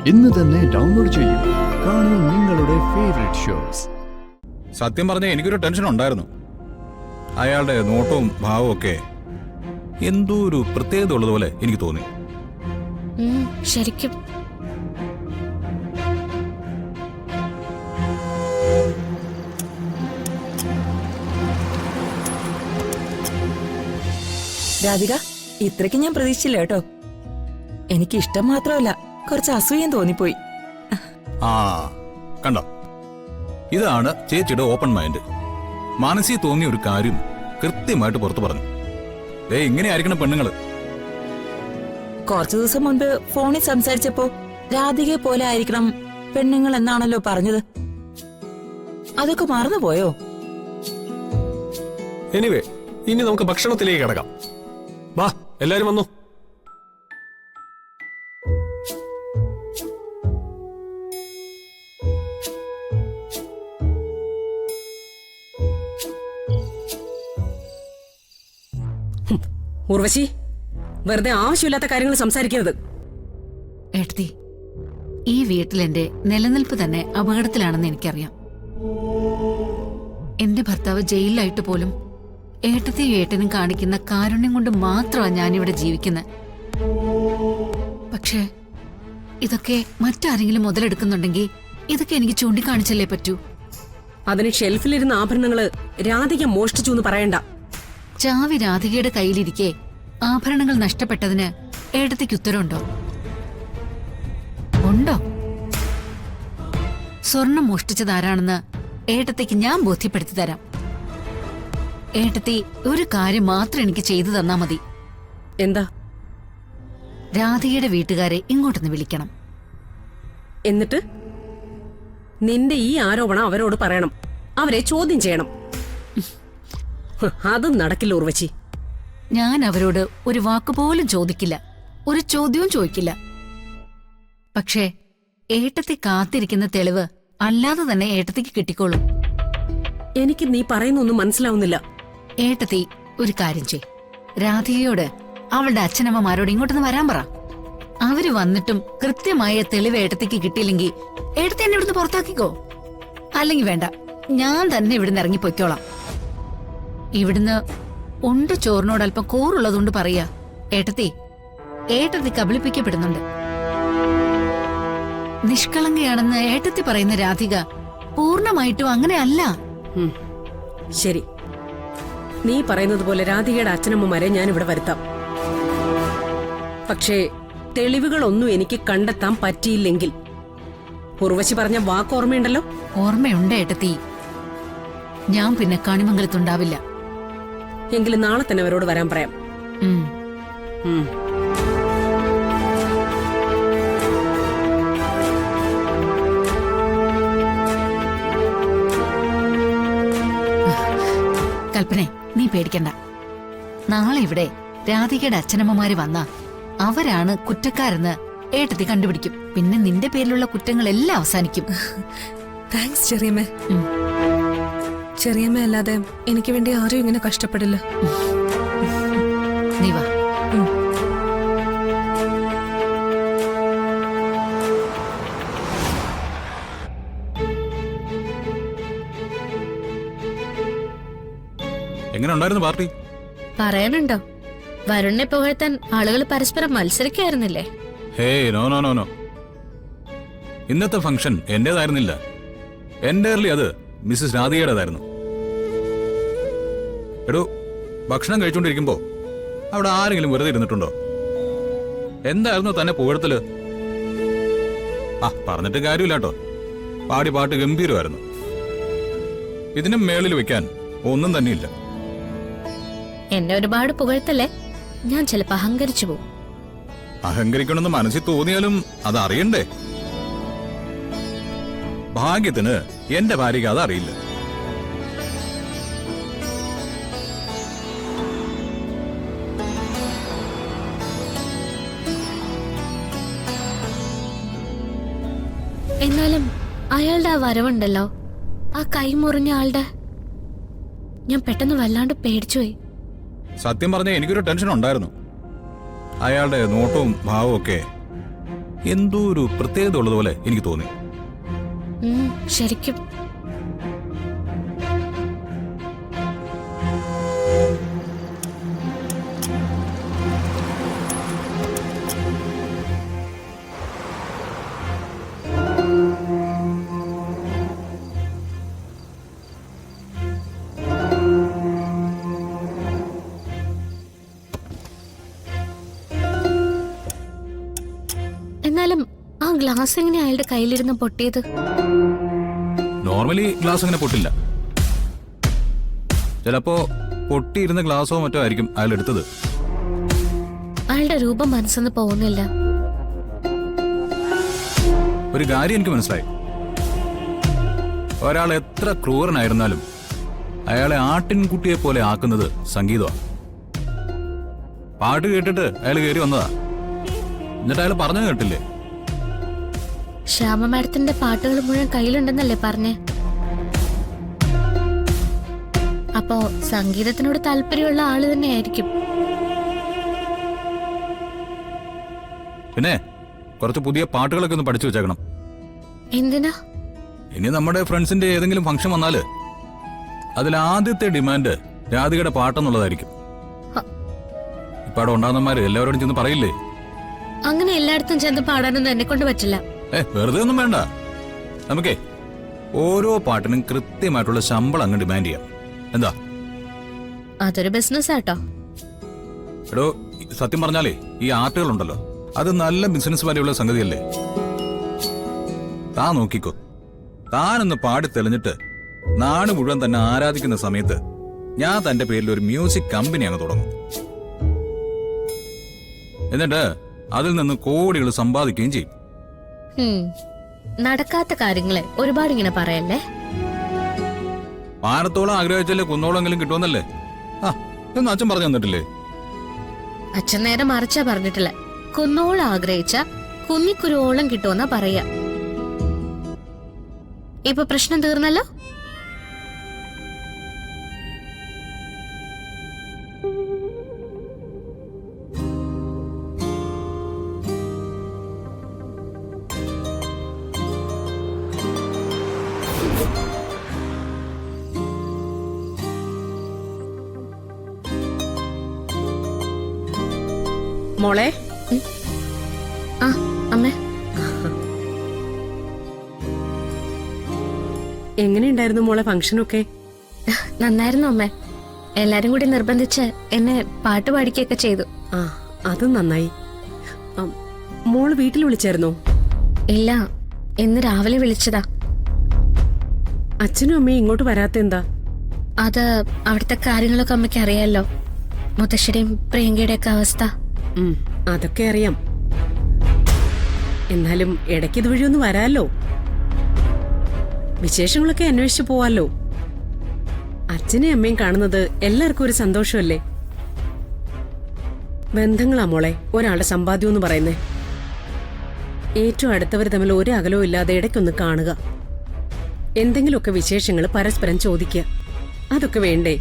ഇന്ന് തന്നെ ഡൗൺലോഡ് ചെയ്യൂ. കാണൂ നിങ്ങളുടെ ഫേവറേറ്റ് ഷോസ്. സത്യം പറഞ്ഞ എനിക്കൊരു ടെൻഷൻ ഉണ്ടായിരുന്നു. അയാളുടെ നോട്ടവും ഭാവവും ഒക്കെ എന്തോ ഒരു പ്രത്യേകത ഉള്ളതുപോലെ എനിക്ക് തോന്നി. ശരിക്കും രാധിക, ഇത്രയ്ക്ക് ഞാൻ പ്രതീക്ഷിച്ചില്ല കേട്ടോ. എനിക്ക് ഇഷ്ടം മാത്രമല്ല, കുറച്ച് അസൂയം തോന്നിപ്പോയി. ആ കണ്ടോ, ഇതാണ് ചേച്ചിയുടെ ഓപ്പൺ മൈൻഡ്. മനസ്സിൽ തോന്നിയ ഒരു കാര്യം കൃത്യമായിട്ട് പുറത്തു പറഞ്ഞു. ഇങ്ങനെയായിരിക്കണം പെണ്ണുങ്ങള്. കുറച്ചു ദിവസം മുൻപ് ഫോണിൽ സംസാരിച്ചപ്പോ രാധികയെ പോലെ ആയിരിക്കണം പെണ്ണുങ്ങൾ എന്നാണല്ലോ പറഞ്ഞത്. അതൊക്കെ മറന്നുപോയോ? എനിവേ, ഇനി നമുക്ക് ഭക്ഷണത്തിലേക്ക് കിടക്കാം. വാ, എല്ലാരും വന്നു. ഉർവശി, വെറുതെ ആവശ്യമില്ലാത്ത കാര്യങ്ങൾ സംസാരിക്കരുത്. ഏട്ടത്തി, ഈ വീട്ടിൽ എന്റെ നിലനിൽപ്പ് തന്നെ അപകടത്തിലാണെന്ന് എനിക്കറിയാം. എന്റെ ഭർത്താവ് ജയിലിലായിട്ട് പോലും ഏട്ടത്തെയും ഏട്ടനും കാണിക്കുന്ന കാരുണ്യം കൊണ്ട് മാത്രമാണ് ഞാനിവിടെ ജീവിക്കുന്നത്. പക്ഷേ ഇതൊക്കെ മറ്റാരെങ്കിലും മുതലെടുക്കുന്നുണ്ടെങ്കിൽ ഇതൊക്കെ എനിക്ക് ചൂണ്ടിക്കാണിച്ചല്ലേ പറ്റൂ. അതിന് ഷെൽഫിലിരുന്ന ആഭരണങ്ങള് രാധിക മോഷ്ടിച്ചു എന്ന് പറയണ്ട. ചാവി രാധികയുടെ കയ്യിലിരിക്കെ ആഭരണങ്ങൾ നഷ്ടപ്പെട്ടതിന് ഏട്ടത്തിക്ക് ഉത്തരവുണ്ടോ? ഉണ്ടോ? സ്വർണം മോഷ്ടിച്ചതാരാണെന്ന് ഏട്ടത്തിക്ക് ഞാൻ ബോധ്യപ്പെടുത്തി തരാം. ഏട്ടത്തി ഒരു കാര്യം മാത്രം എനിക്ക് ചെയ്തു തന്നാ മതി. എന്താ? രാധികയുടെ വീട്ടുകാരെ ഇങ്ങോട്ടൊന്ന് വിളിക്കണം. എന്നിട്ട് നിന്റെ ഈ ആരോപണം അവരോട് പറയണം, അവരെ ചോദ്യം ചെയ്യണം. അതും നടക്കില്ല ഉർവശി. ഞാൻ അവരോട് ഒരു വാക്കുപോലും ചോദിക്കില്ല, ഒരു ചോദ്യവും ചോദിക്കില്ല. പക്ഷേ ഏട്ടത്തി കാത്തിരിക്കുന്ന തെളിവ് അല്ലാതെ തന്നെ ഏട്ടത്തിക്ക് കിട്ടിക്കോളും. എനിക്ക് നീ പറയുന്നൊന്നും മനസ്സിലാവുന്നില്ല. ഏട്ടത്തി ഒരു കാര്യം ചെയ്, രാധികയോട് അവളുടെ അച്ഛനമ്മമാരോട് ഇങ്ങോട്ടൊന്ന് വരാൻ പറ. അവര് വന്നിട്ടും കൃത്യമായ തെളിവ് ഏട്ടത്തിക്ക് കിട്ടിയില്ലെങ്കിൽ ഏട്ടത്തി എന്നെ ഇവിടുന്ന് പുറത്താക്കിക്കോ. അല്ലെങ്കിൽ വേണ്ട, ഞാൻ തന്നെ ഇവിടുന്ന് ഇറങ്ങിപ്പോയിക്കോളാം. ഇവിടുന്ന് ഉണ്ട് ചോറിനോട് അല്പം കൂറുള്ളതുകൊണ്ട് പറയാ, ഏട്ടത്തി കബളിപ്പിക്കപ്പെടുന്നുണ്ട്. നിഷ്കളങ്കയാണെന്ന് ഏട്ടത്തി പറയുന്ന രാധിക പൂർണ്ണമായിട്ടും അങ്ങനെ അല്ല. ശരി, നീ പറയുന്നത് പോലെ രാധികയുടെ അച്ഛനമ്മമാരെ ഞാൻ ഇവിടെ വരുത്താം. പക്ഷേ തെളിവുകളൊന്നും എനിക്ക് കണ്ടെത്താൻ പറ്റിയില്ലെങ്കിൽ ഉർവശി പറഞ്ഞ വാക്ക് ഓർമ്മയുണ്ടല്ലോ? ഓർമ്മയുണ്ട് ഏട്ടത്തി. ഞാൻ പിന്നെ കണിമംഗലത്തുണ്ടാവില്ല. എങ്കിലും നാളെ തന്നെ അവരോട് വരാൻ പറയാം. കൽപ്പനെ, നീ പേടിക്കണ്ട. നാളെ ഇവിടെ രാധികയുടെ അച്ഛനമ്മമാര് വന്നാ അവരാണ് കുറ്റക്കാരെന്ന് ഏട്ടത്തി കണ്ടുപിടിക്കും. പിന്നെ നിന്റെ പേരിലുള്ള കുറ്റങ്ങളെല്ലാം അവസാനിക്കും. താങ്ക്സ് ചെറിയമ്മേ. ചെറിയമ്മ അല്ലാതെ എനിക്ക് വേണ്ടി ആരും ഇങ്ങനെ കഷ്ടപ്പെടില്ല. നീ വാ. എങ്ങനെ ഉണ്ടായിരുന്നു പാർട്ടി? പറയാനുണ്ടോ? വരുണിനെ പുകഴ്ത്താൻ ആളുകൾ പരസ്പരം മത്സരിക്കായിരുന്നില്ലേ? Hey, no no no no. ഇന്നത്തെ ഫംഗ്ഷൻ എന്റേതായിരുന്നില്ല. എന്റേർലി അത് മിസ്സസ് രാധികയുടേതായിരുന്നു. എടോ, ഭക്ഷണം കഴിച്ചുകൊണ്ടിരിക്കുമ്പോ അവിടെ ആരെങ്കിലും വെറുതെ ഇരുന്നിട്ടുണ്ടോ? എന്തായിരുന്നു തന്നെ പുകഴ്ത്തല്? പറഞ്ഞിട്ട് കാര്യമില്ല കേട്ടോ. പാടി പാട്ട് ഗംഭീരമായിരുന്നു. ഇതിനും മേളിൽ വെക്കാൻ ഒന്നും തന്നെയില്ല. എന്നെ ഒരുപാട് പുകഴ്ത്തല്ലേ, ഞാൻ ചിലപ്പോ അഹങ്കരിച്ചു പോകും. അഹങ്കരിക്കണമെന്ന് മനസ്സിൽ തോന്നിയാലും അത് അറിയണ്ടേ? ഭാഗ്യത്തിന് എന്റെ ഭാര്യയ്ക്ക് അതറിയില്ല. എന്നാലും അയാളുടെ ആ വരവുണ്ടല്ലോ, ആ കൈ മുറിഞ്ഞ ആളുടെ, ഞാൻ പെട്ടെന്ന് വല്ലാണ്ട് പേടിച്ചുപോയി. സത്യം പറഞ്ഞ എനിക്കൊരു ടെൻഷൻ ഉണ്ടായിരുന്നു. അയാളുടെ നോട്ടവും ഭാവവും ഒക്കെ എന്തോ ഒരു പ്രത്യേകത ഉള്ളതുപോലെ എനിക്ക് തോന്നി. ശരിക്കും എന്നാലും ആ ഗ്ലാസ് എങ്ങനെ അയാളുടെ കയ്യിലിരുന്ന് പൊട്ടിയത്? നോർമലി ഗ്ലാസ് അങ്ങനെ പൊട്ടില്ല. ചിലപ്പോ പൊട്ടിയിരുന്ന ഗ്ലാസോ മറ്റോ ആയിരിക്കും അയാൾ എടുത്തത്. അയാളുടെ രൂപം മനസ്സെന്ന് പോകുന്നില്ല. ഒരു കാര്യം എനിക്ക് മനസ്സിലായി. ഒരാൾ എത്ര ക്രൂരനായിരുന്നാലും അയാളെ ആട്ടിൻകുട്ടിയെ പോലെ ആക്കുന്നത് സംഗീതമാണ്. പാട്ട് കേട്ടിട്ട് അയാൾ കയറി വന്നതാ. എന്നിട്ട് അയാൾ പറഞ്ഞു കേട്ടില്ലേ? ശ്യാമ മാഡത്തിന്റെ പാട്ടുകൾ മുഴുവൻ കയ്യിലുണ്ടെന്നല്ലേ പറഞ്ഞേ? അപ്പോ സംഗീതത്തിനോട് താല്പര്യമുള്ള ആള് തന്നെയായിരിക്കും. പിന്നെ കുറച്ച് പുതിയ പാട്ടുകളൊക്കെ ഒന്ന് പഠിച്ചു വെച്ചേക്കണം. എന്തിനാ? ഇനി നമ്മുടെ ഫ്രണ്ട്സിന്റെ ഏതെങ്കിലും ഫംഗ്ഷൻ വന്നാല് അതിൽ ആദ്യത്തെ ഡിമാൻഡ് രാധികയുടെ പാട്ടെന്നുള്ളതായിരിക്കും. ഇപ്പൊ അവിടെ ഉണ്ടാകുന്നമാര് എല്ലാവരോടും ചെന്ന് പറയില്ലേ? അങ്ങനെ എല്ലായിടത്തും ചെന്ന് പാടാനൊന്നും എന്നെ കൊണ്ട് പറ്റില്ല. വെറുതെ ഒന്നും വേണ്ട. നമുക്കേ ഓരോ പാട്ടിനും കൃത്യമായിട്ടുള്ള ശമ്പളം അങ്ങ് ഡിമാൻഡ് ചെയ്യാം. എന്താ? അതൊരു ബിസിനസ് ആട്ടോ. എടോ, സത്യം പറഞ്ഞാലേ ഈ ആർട്ടുകൾ ഉണ്ടല്ലോ, അത് നല്ല ബിസിനസ് വരെയുള്ള സംഗതിയല്ലേ. താൻ നോക്കിക്കോ, താനൊന്ന് പാടി തെളിഞ്ഞിട്ട് നാട് മുഴുവൻ തന്നെ ആരാധിക്കുന്ന സമയത്ത് ഞാൻ തന്റെ പേരിൽ ഒരു മ്യൂസിക് കമ്പനി അങ്ങ് തുടങ്ങും. എന്നിട്ട് അതിൽ നിന്ന് കോടികൾ സമ്പാദിക്കുകയും ചെയ്യും. നടക്കാത്ത കാര്യങ്ങളെ ഒരുപാട് ഇങ്ങനെ പറയല്ലേ. പാനത്തോളം ആഗ്രഹിച്ചല്ലേ കുന്നോളെങ്കിലും കിട്ടുമെന്നല്ലേ? എന്ന് അച്ഛൻ പറഞ്ഞു തന്നിട്ടില്ലേ? അച്ഛൻ നേരെ മറിച്ചാ പറഞ്ഞിട്ടില്ല. കുന്നോളം ആഗ്രഹിച്ച കുന്നിക്കുരുവോളം കിട്ടുമെന്നാ പറയാ. ഇപ്പൊ പ്രശ്നം തീർന്നല്ലോ. മോളെ, ആ അമ്മേ, എങ്ങനെയുണ്ടായിരുന്നു മോളെ ഫംഗ്ഷനൊക്കെ? നന്നായിരുന്നു അമ്മേ. എല്ലാരും കൂടി നിർബന്ധിച്ച് എന്നെ പാട്ട് പാടിക്കുകയൊക്കെ ചെയ്തു. ആ, അത് നന്നായി. മോള് വീട്ടിൽ വിളിച്ചായിരുന്നോ? ഇല്ല, ഇന്ന് രാവിലെ വിളിച്ചതാ. അച്ഛനും അമ്മയും ഇങ്ങോട്ട് വരാത്തെന്താ? അത് അവിടുത്തെ കാര്യങ്ങളൊക്കെ അമ്മയ്ക്ക് അറിയാലോ. മുത്തശ്ശിയുടെയും പ്രിയങ്കയുടെ ഒക്കെ അവസ്ഥ. അതൊക്കെ അറിയാം. എന്നാലും ഇടയ്ക്ക് ഇതുവഴി ഒന്ന് വരാല്ലോ. വിശേഷങ്ങളൊക്കെ അന്വേഷിച്ചു പോവാല്ലോ. അച്ഛനെയും അമ്മയും കാണുന്നത് എല്ലാവർക്കും ഒരു സന്തോഷമല്ലേ. ബന്ധങ്ങളാ മോളെ ഒരാളുടെ സമ്പാദ്യം എന്ന് പറയുന്നേ. ഏറ്റവും അടുത്തവർ തമ്മിൽ ഒരു അകലവും ഇല്ലാതെ ഇടയ്ക്കൊന്ന് കാണുക. എന്തെങ്കിലുമൊക്കെ വിശേഷങ്ങൾ പരസ്പരം ചോദിക്കുക. അതൊക്കെ വേണ്ടേ?